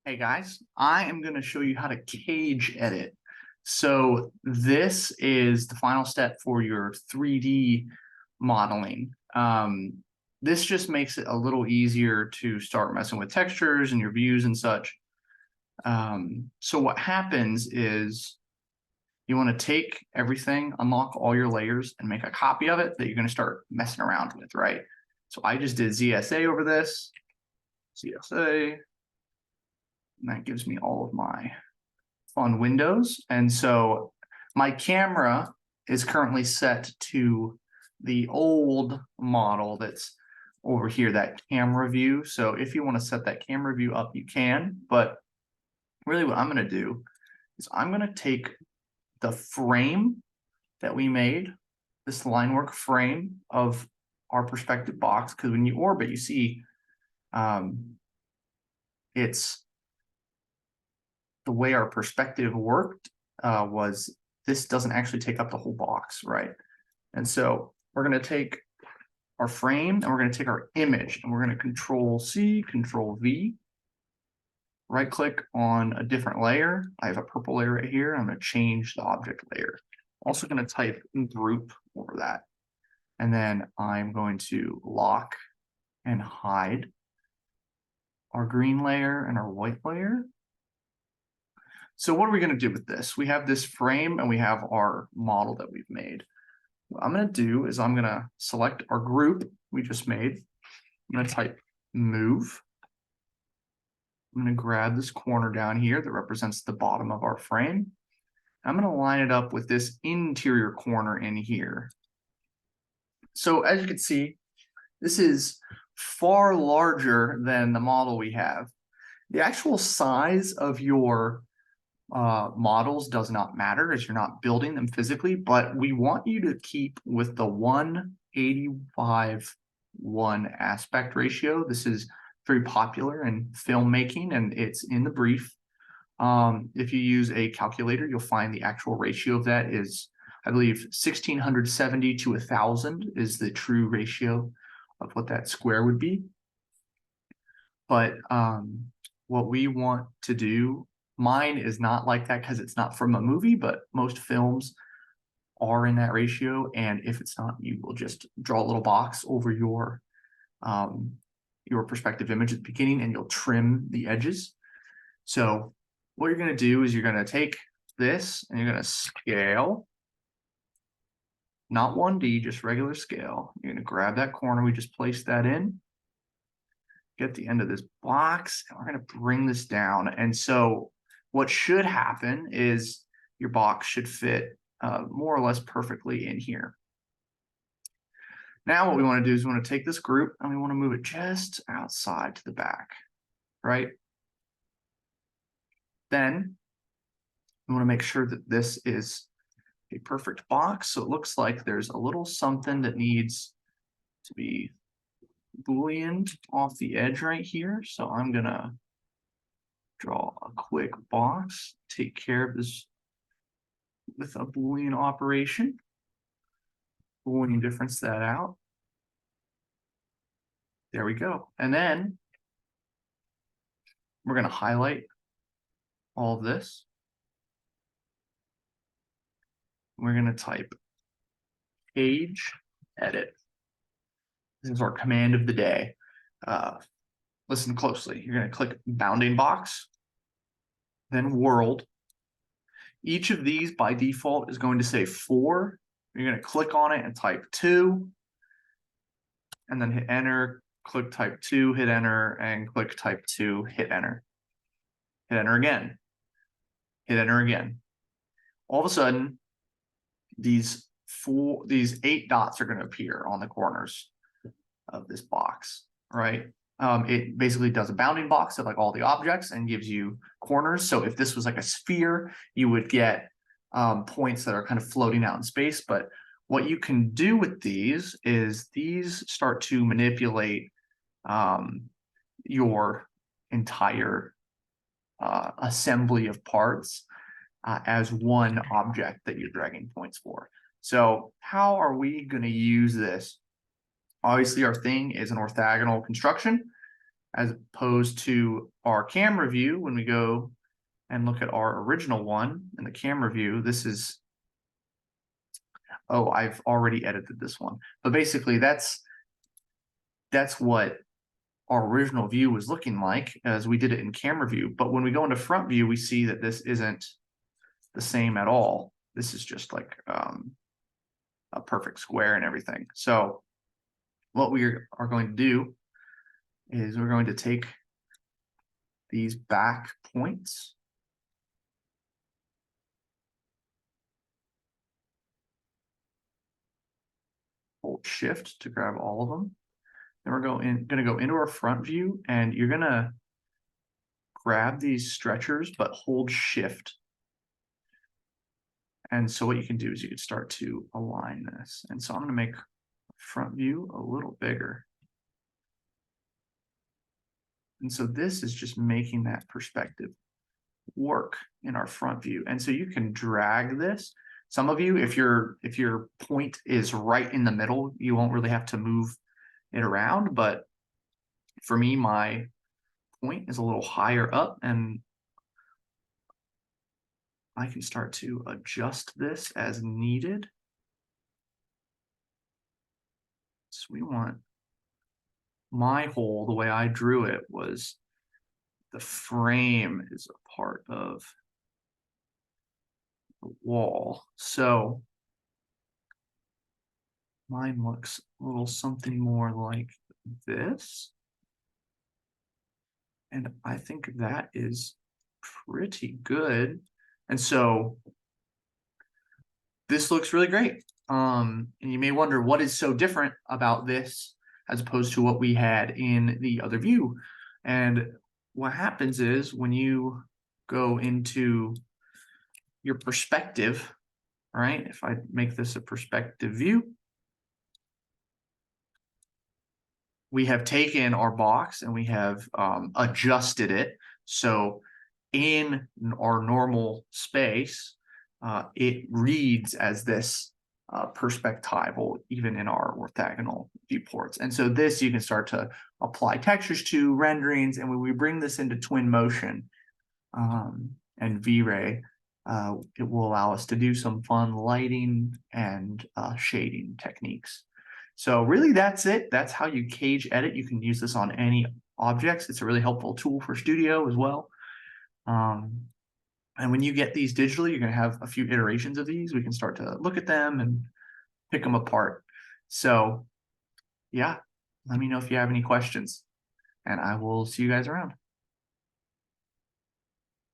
Hey guys, I am going to show you how to cage edit. So this is the final step for your 3D modeling. This just makes it a little easier to start messing with textures and your views and such. So what happens is you want to take everything, unlock all your layers, and make a copy of it that you're going to start messing around with, right? So I just did ZSA over this, ZSA. And that gives me all of my fun windows. And so my camera is currently set to the old model that's over here, that camera view. So if you want to set that camera view up, you can. But really what I'm going to do is I'm going to take the frame that we made, this line work frame of our perspective box, because when you orbit, you see it's the way our perspective worked was this doesn't actually take up the whole box, right? And so we're going to take our frame and we're going to take our image and we're going to Control C, Control V, right click on a different layer. I have a purple layer right here. I'm going to change the object layer. Also going to type group over that. And then I'm going to lock and hide our green layer and our white layer. So what are we going to do with this? We have this frame and we have our model that we've made. What I'm going to do is I'm going to select our group we just made. I'm going to type move. I'm going to grab this corner down here that represents the bottom of our frame. I'm going to line it up with this interior corner in here. So as you can see, this is far larger than the model we have. The actual size of your models does not matter as you're not building them physically, but we want you to keep with the 1:85:1 aspect ratio. This is very popular in filmmaking and it's in the brief. If you use a calculator, you'll find the actual ratio of that is, I believe, 1670 to 1000 is the true ratio of what that square would be. But what we want to do, mine is not like that because it's not from a movie, but most films are in that ratio. And if it's not, you will just draw a little box over your perspective image at the beginning and you'll trim the edges. So what you're going to do is you're going to take this and you're going to scale, not 1D, just regular scale. You're going to grab that corner we just placed that in, get the end of this box, and we're going to bring this down. And so what should happen is your box should fit more or less perfectly in here. Now what we want to do is we want to take this group and we want to move it just outside to the back, right? Then we want to make sure that this is a perfect box. So it looks like there's a little something that needs to be Booleaned off the edge right here. So I'm going to draw a quick box, take care of this with a Boolean operation. Boolean difference that out. There we go. And then we're going to highlight all of this. We're going to type cage edit. This is our command of the day. Listen closely. You're going to click bounding box, then world. Each of these by default is going to say 4. You're going to click on it and type 2, and then hit enter, click type 2, hit enter, and click type 2, hit enter. Hit enter again. Hit enter again. All of a sudden, these 8 dots are going to appear on the corners of this box, right? It basically does a bounding box of like all the objects and gives you corners. So if this was like a sphere, you would get points that are kind of floating out in space. But what you can do with these is these start to manipulate your entire assembly of parts as one object that you're dragging points for. So how are we going to use this? Obviously, our thing is an orthogonal construction. as opposed to our camera view. When we go and look at our original one in the camera view, this is, oh, I've already edited this one. But basically that's what our original view was looking like as we did it in camera view. But when we go into front view, we see that this isn't the same at all. This is just like a perfect square and everything. So what we are going to do is we're going to take these back points, hold shift to grab all of them. Then we're going to go into our front view, and you're going to grab these stretchers, but hold shift. And so what you can do is you can start to align this. And so I'm going to make front view a little bigger. And so this is just making that perspective work in our front view. And so you can drag this. Some of you, if your point is right in the middle, you won't really have to move it around. But for me, my point is a little higher up, and I can start to adjust this as needed. So we want my hole, the way I drew it was the frame is a part of the wall. So mine looks a little something more like this. And I think that is pretty good. And so this looks really great. And you may wonder what is so different about this as opposed to what we had in the other view. And what happens is when you go into your perspective, right? If I make this a perspective view, we have taken our box and we have adjusted it. So in our normal space, it reads as this perspectival, even in our orthogonal viewports. And so this you can start to apply textures to, renderings, and when we bring this into twin motion and V-Ray, it will allow us to do some fun lighting and shading techniques. So really that's it. That's how you cage edit. You can use this on any objects. It's a really helpful tool for studio as well. And when you get these digitally, you're going to have a few iterations of these. We can start to look at them and pick them apart. So yeah, let me know if you have any questions, and I will see you guys around.